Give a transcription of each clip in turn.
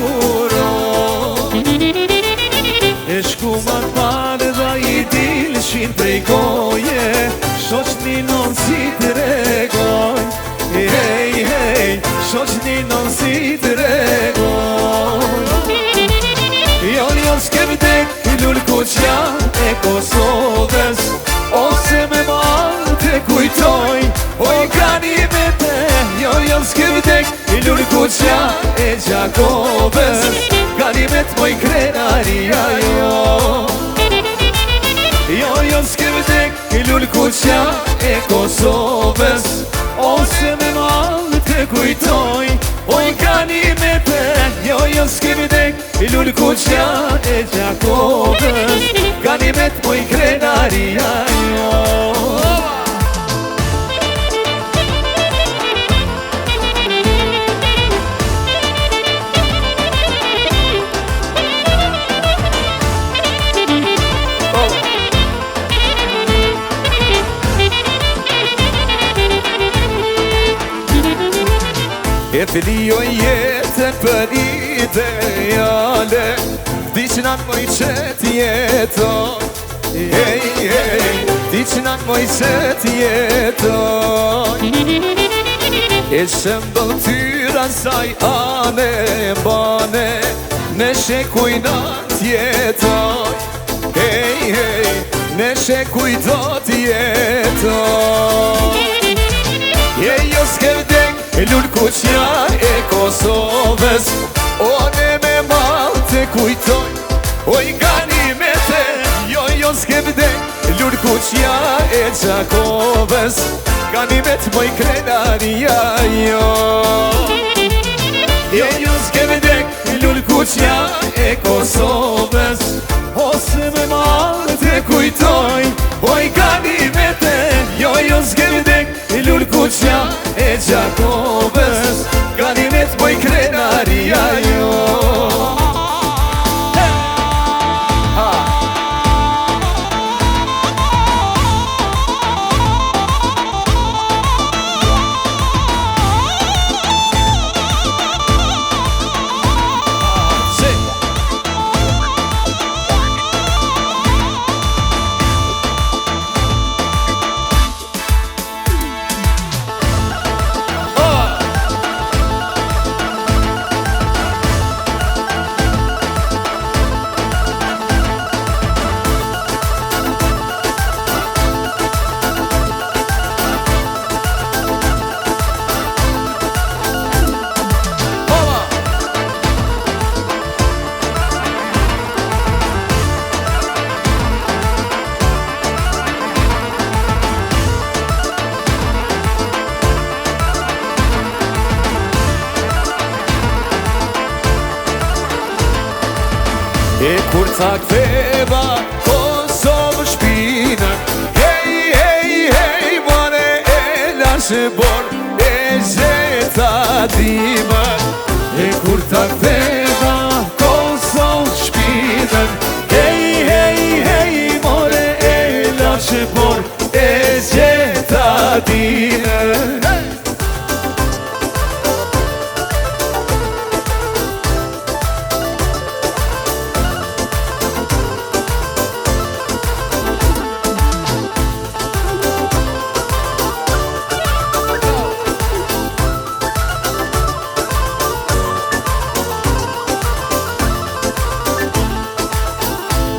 duro. E shku ma t'pare dha I dilshin prej goje, shoqni non si të regoj. Hej, hej, shoqni non si të regoj. Jo s'ke vdek lull kuqja e Kosovës, ose me marrë të kujtoj, oj ganimete. Jo s'ke vdek lull kuqja e Gjakovës, ganimet moj krenaria jo. Jo s'ke vdek lull kuqja e Kosovës, ose me marrë të kujtoj, oj ganimete. Jo s'ke vdek lull kuqja e Gjakovës, ganimet moj krenaria jo. E filioj jetën për ideale, di që nanë moj qëtë jetoj. Hej, hej, di që nanë moj qëtë jetoj. E shëmbëll tyra saj ane bane, në shekuj natë jetoj. Hej, hej, në shekuj do t'jetoj. Jo s'ke vdek lull kuqja e Kosovës, one me malë të kujtoj, oj ganimete. Jo s'ke vdek lull kuqja e Gjakovës, ganimet moj krenaria jo. Jo s'ke vdek lull kuqja e Kosovës, ose me malë të kujtoj, oj ganimete. Jo s'ke vdek lull kuqja e Gjakovës, ganimet moj krenaria jo. E kur ta ktheva Kosovë shpinën, hej, hej, hej, mone e lashe bor e gjeta dimën. E kur ta ktheva Kosovë shpinën, hej, hej, hej, mone e lashe bor e gjeta dimën.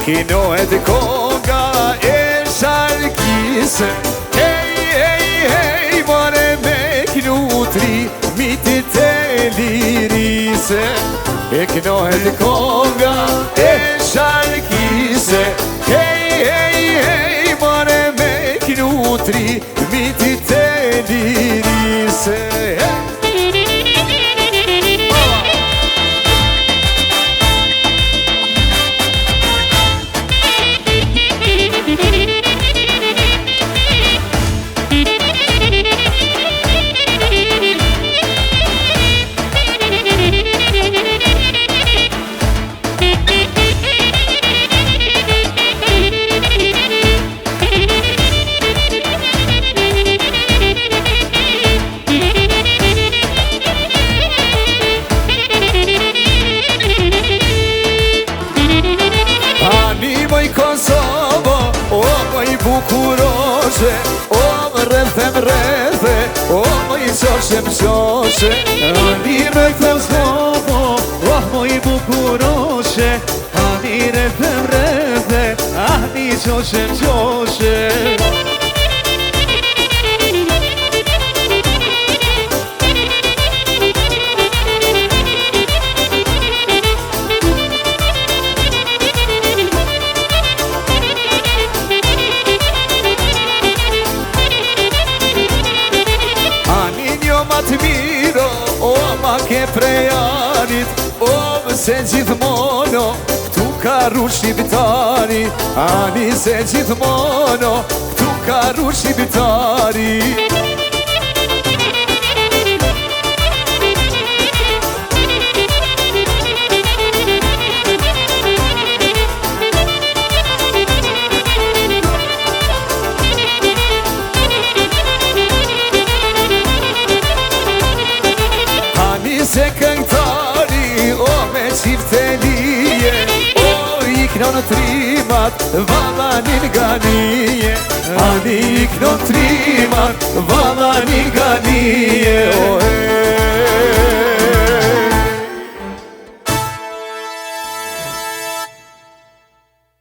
Kinohet konga e sharkise, hej, hej, hej, mare me knutri mitit e lirise. E kinohet konga e sharkise, hej, hej, hej, mare me knutri mitit e lirise. bukuroshe, o më rrethe, o më i qoshe, ani rrethe s'lopo, o më i bukuroshe, ani rrethe, ani qoshe. O ma ke prejanit, o se gjithmono këtu ka ru shqiptari, ani se gjithmono këtu ka ru shqiptari. Se këngtari, o me qiftelije, o iknon trimat, valanin ganije, ani iknon trimat, valanin ganije, o